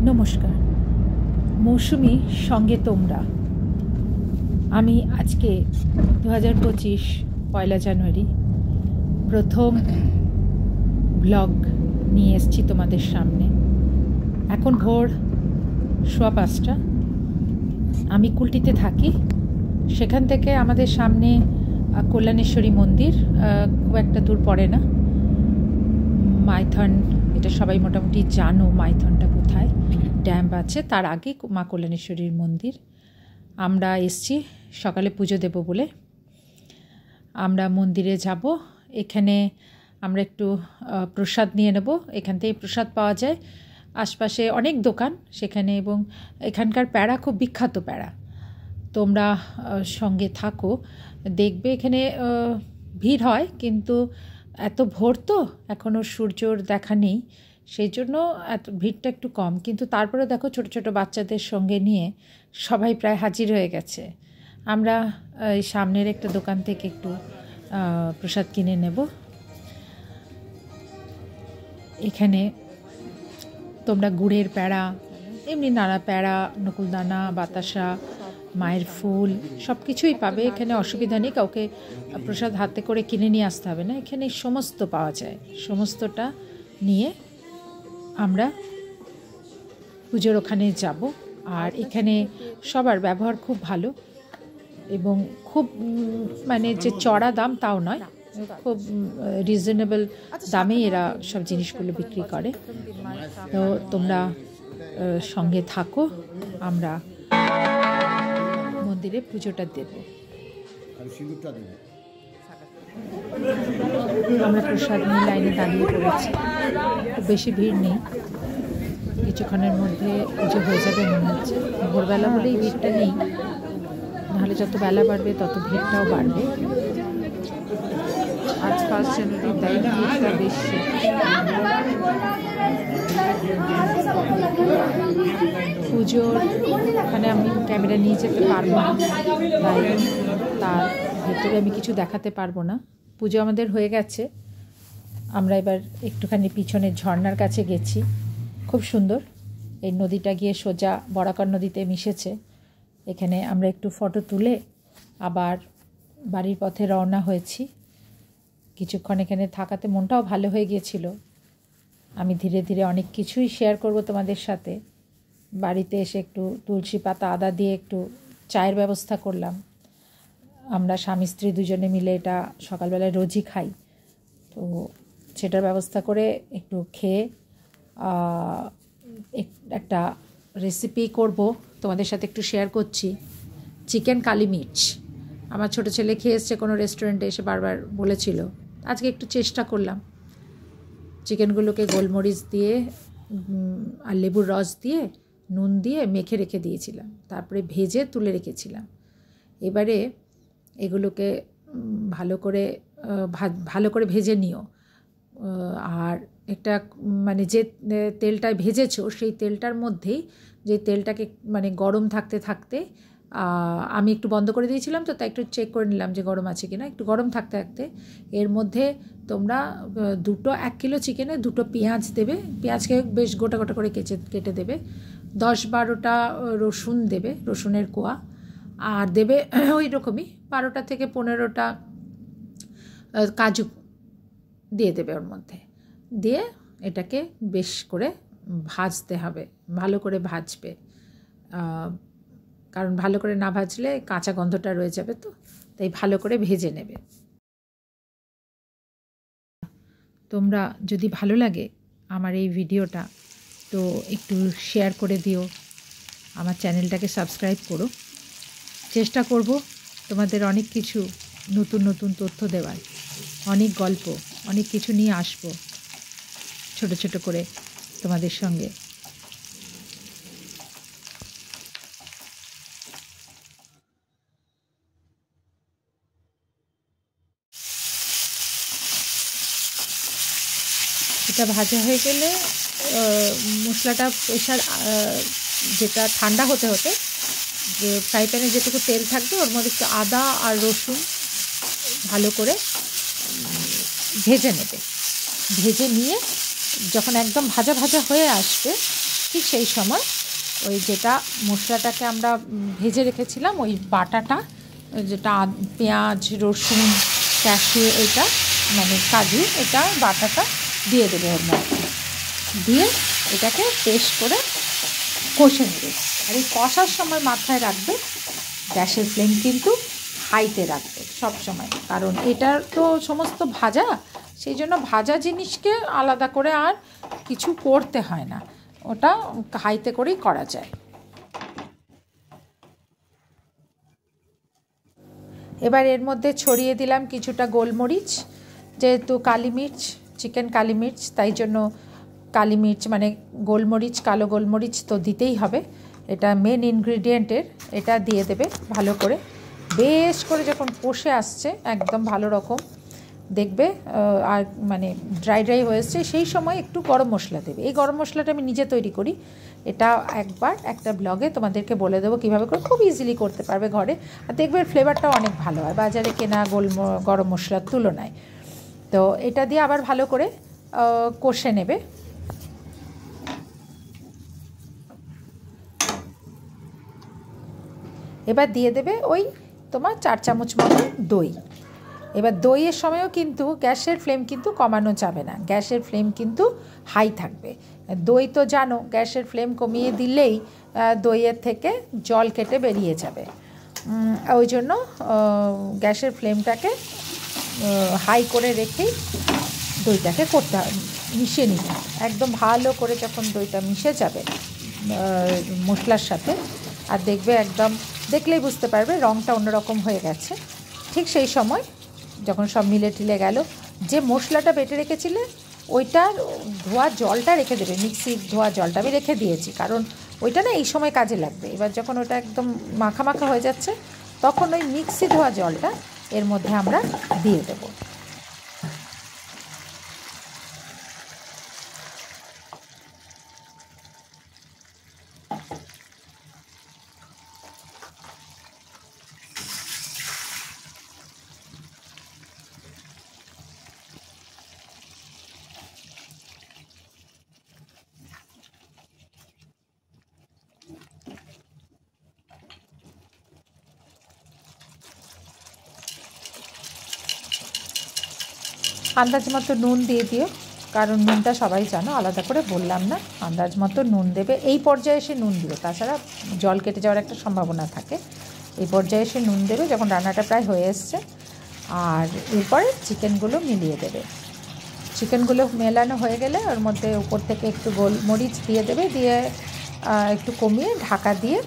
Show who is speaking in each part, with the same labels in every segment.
Speaker 1: নমস্কার। মৌসুমি সঙ্গে তোমরা। আমি আজকে 2025 পয়লা জানুয়ারি প্রথম ব্লগ নিয়ে এসেছি তোমাদের সামনে। এখন ভোর 5:15। আমি কুলটিতে থাকি। সেখান থেকে আমাদের সামনে কল্যাণেশ্বরী মন্দির, খুব একটা দূর পড়ে না। মাইথন, এটা সবাই মোটামুটি জানো মাইথনটা কোথায়, ড্যাম আছে, তার আগে মা কল্যাণেশ্বরীর মন্দির। আমরা এসছি সকালে পুজো দেব বলে। আমরা মন্দিরে যাব। এখানে আমরা একটু প্রসাদ নিয়ে নেব। এখান থেকে প্রসাদ পাওয়া যায়, আশপাশে অনেক দোকান সেখানে, এবং এখানকার প্যাড়া খুব বিখ্যাত প্যাড়া। তোমরা সঙ্গে থাকো, দেখবে এখানে ভিড় হয়, কিন্তু এত ভোর তো এখনও সূর্যর দেখা নেই, সেই জন্য এত ভিড়টা একটু কম। কিন্তু তারপরে দেখো ছোট ছোট বাচ্চাদের সঙ্গে নিয়ে সবাই প্রায় হাজির হয়ে গেছে। আমরা এই সামনের একটা দোকান থেকে একটু প্রসাদ কিনে নেব। এখানে তোমরা গুড়ের প্যাড়া, এমনি নানা প্যাড়া, নকুলদানা, বাতাসা, মায়ের ফুল সব কিছুই পাবে এখানে। অসুবিধা নেই, কাউকে প্রসাদ হাতে করে কিনে নিয়ে আসতে হবে না, এখানে সমস্ত পাওয়া যায়। সমস্তটা নিয়ে আমরা পুজোর ওখানে যাব। আর এখানে সবার ব্যবহার খুব ভালো, এবং খুব মানে যে চড়া দাম তাও নয়, খুব রিজনেবল দামে এরা সব জিনিসগুলো বিক্রি করে। তো তোমরা সঙ্গে থাকো, আমরা মন্দিরে পুজোটা দেব। আমরা প্রসাদ নিয়ে লাইনে দাঁড়িয়ে পড়েছি, খুব বেশি ভিড় নেই, কিছুক্ষণের মধ্যে পুজো হয়ে যাবে মনে হচ্ছে। ভোরবেলা বলেই ভিড়টা নেই, নাহলে যত বেলা বাড়বে তত ভিড়টাও বাড়বে। আজ 1 জানুয়ারি, তাই ভিড়টা বেশি। পুজোর ওখানে আমি ক্যামেরা নিয়ে যেতে পারবো না, তাই তার ভেতরে আমি কিছু দেখাতে পারবো না। পুজো আমাদের হয়ে গেছে। আমরা এবার একটুখানি পিছনের ঝর্ণার কাছে গেছি, খুব সুন্দর। এই নদীটা গিয়ে সোজা বরাকর নদীতে মিশেছে। এখানে আমরা একটু ফটো তুলে আবার বাড়ির পথে রওনা হয়েছি। কিছুক্ষণ এখানে থাকাতে মনটাও ভালো হয়ে গিয়েছিল। আমি ধীরে ধীরে অনেক কিছুই শেয়ার করব তোমাদের সাথে। বাড়িতে এসে একটু তুলসী পাতা, আদা দিয়ে একটু চায়ের ব্যবস্থা করলাম। আমরা স্বামী স্ত্রী দুজনে মিলে এটা সকালবেলায় রোজই খাই, তো সেটার ব্যবস্থা করে একটু খেয়ে একটা রেসিপি করব তোমাদের সাথে, একটু শেয়ার করছি। চিকেন কালি মির্চ। আমার ছোটো ছেলে খেয়ে এসছে কোনো রেস্টুরেন্টে এসে, বারবার বলেছিল, আজকে একটু চেষ্টা করলাম। চিকেনগুলোকে গোলমরিচ দিয়ে আর লেবুর রস দিয়ে নুন দিয়ে মেখে রেখে দিয়েছিলাম, তারপরে ভেজে তুলে রেখেছিলাম। এবারে এগুলোকে ভালো করে ভেজে নিও। আর একটা মানে যে তেলটায় ভেজেছো সেই তেলটার মধ্যেই, যে তেলটাকে মানে গরম থাকতে থাকতে, আমি একটু বন্ধ করে দিয়েছিলাম তো, তাই একটু চেক করে নিলাম যে গরম আছে কিনা। একটু গরম থাকতে থাকতে এর মধ্যে তোমরা 1 কিলো চিকেনে 2টো পেঁয়াজ দেবে। পেঁয়াজকে বেশ গোটা গোটা করে কেটে দেবে। 10-12টা রসুন দেবে, রসুনের কোয়া। আর দেবে ওই রকমই 12টা থেকে 15টা কাজু দিয়ে দেবে ওর মধ্যে। দিয়ে এটাকে বেশ করে ভাজতে হবে, ভালো করে ভাজবে, কারণ ভালো করে না ভাজলে কাঁচা গন্ধটা রয়ে যাবে, তো তাই ভালো করে ভেজে নেবে। তোমরা যদি ভালো লাগে আমার এই ভিডিওটা, তো একটু শেয়ার করে দিও, আমার চ্যানেলটাকে সাবস্ক্রাইব করো। চেষ্টা করব তোমাদের অনেক কিছু নতুন নতুন তথ্য দেওয়ার, অনেক গল্প, অনেক কিছু নিয়ে আসবো ছোট ছোট করে তোমাদের সঙ্গে। এটা ভাজা হয়ে গেলে মশলাটা প্রেশার, যেটা ঠান্ডা হতে হতে যে ফ্রাই প্যানে যেটুকু তেল থাকবে ওর মধ্যে একটু আদা আর রসুন ভালো করে ভেজে নেবে। ভেজে নিয়ে যখন একদম ভাজা ভাজা হয়ে আসবে, ঠিক সেই সময় ওই যেটা মশলাটাকে আমরা ভেজে রেখেছিলাম ওই বাটাটা, যেটা পেঁয়াজ রসুন ক্যাশিউ এটা মানে কাজু, এটা বাটাটা দিয়ে দেবে ওর মধ্যে, দিয়ে এটাকে পেস্ট করে কষে নেবে। আর এই কষার সময় মাথায় রাখবে গ্যাসের ফ্লেম কিন্তু হাইতে রাখবে সব সময়, কারণ এটার তো সমস্ত ভাজা, সেই জন্য ভাজা জিনিসকে আলাদা করে আর কিছু করতে হয় না, ওটা হাইতে করেই করা যায়। এবার এর মধ্যে ছড়িয়ে দিলাম কিছুটা গোলমরিচ, যেহেতু কালি মির্চ, চিকেন কালি মির্চ, তাই জন্য কালি মির্চ মানে গোলমরিচ, কালো গোলমরিচ তো দিতেই হবে, এটা মেন ইনগ্রিডিয়েন্টের। এটা দিয়ে দেবে ভালো করে, বেশ করে যখন কষে আসছে একদম ভালো রকম দেখবে আর মানে ড্রাই ড্রাই হয়েছে, সেই সময় একটু গরম মশলা দেবে। এই গরম মশলাটা আমি নিজে তৈরি করি, এটা একবার একটা ব্লগে তোমাদেরকে বলে দেবো কীভাবে করে, খুব ইজিলি করতে পারবে ঘরে, আর দেখবে ফ্লেভারটাও অনেক ভালো হয় বাজারে কেনা গরম মশলার তুলনায়। তো এটা দিয়ে আবার ভালো করে কষে নেবে। এবার দিয়ে দেবে ওই তোমার 4 চামচ মতো দই। এবার দইয়ের সময়ও কিন্তু গ্যাসের ফ্লেম কিন্তু কমানো যাবে না, গ্যাসের ফ্লেম কিন্তু হাই থাকবে। দই তো জানো গ্যাসের ফ্লেম কমিয়ে দিলেই দইয়ের থেকে জল কেটে বেরিয়ে যাবে, ওই জন্য গ্যাসের ফ্লেমটাকে হাই করে রেখেই দইটাকে করতে হবে, মিশিয়ে নিতে হবে একদম ভালো করে। যখন দইটা মিশে যাবে মশলার সাথে, আর দেখবে একদম দেখলেই বুঝতে পারবে রঙটা অন্যরকম হয়ে গেছে, ঠিক সেই সময় যখন সব মিলে টিলে গেল, যে মশলাটা বেটে রেখেছিলে ওইটার ধোয়া জলটা রেখে দেবে, মিক্সির ধোয়া জলটা আমি রেখে দিয়েছি, কারণ ওইটা না এই সময় কাজে লাগবে। এবার যখন ওটা একদম মাখা মাখা হয়ে যাচ্ছে তখন ওই মিক্সি ধোয়া জলটা এর মধ্যে আমরা দিয়ে দেবো। আন্দাজ মতো নুন দিয়ে দিও, কারণ নুনটা সবাই জানো, আলাদা করে বললাম না, আন্দাজ মতো নুন দেবে। এই পর্যায়ে এসে নুন দিও, তাছাড়া জল কেটে যাওয়ার একটা সম্ভাবনা থাকে। এই পর্যায়ে এসে নুন দেবে যখন রান্নাটা প্রায় হয়ে এসছে, আর এরপরে চিকেনগুলো মিলিয়ে দেবে। চিকেনগুলো মেলানো হয়ে গেলে ওর মধ্যে উপর থেকে একটু গোলমরিচ দিয়ে দেবে, দিয়ে একটু কমিয়ে ঢাকা দিয়ে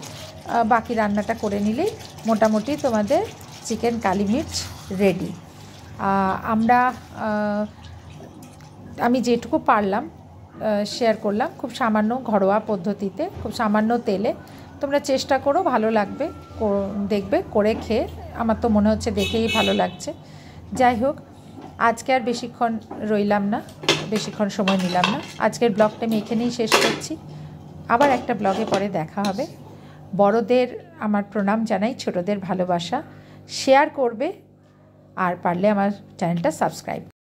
Speaker 1: বাকি রান্নাটা করে নিলেই মোটামুটি তোমাদের চিকেন কালি মির্চ রেডি। আমি যেটুকু পারলাম শেয়ার করলাম, খুব সামান্য ঘরোয়া পদ্ধতিতে, খুব সামান্য তেলে। তোমরা চেষ্টা করো, ভালো লাগবে, দেখবে করে খেয়ে, আমার তো মনে হচ্ছে দেখেই ভালো লাগছে। যাই হোক, আজকে আর বেশিক্ষণ রইলাম না, বেশিক্ষণ সময় নিলাম না, আজকের ব্লগটা আমি এখানেই শেষ করছি। আবার একটা ব্লগে পরে দেখা হবে। বড়দের আমার প্রণাম জানাই, ছোটদের ভালোবাসা, শেয়ার করবে, আর পারলে আমার চ্যানেলটা সাবস্ক্রাইব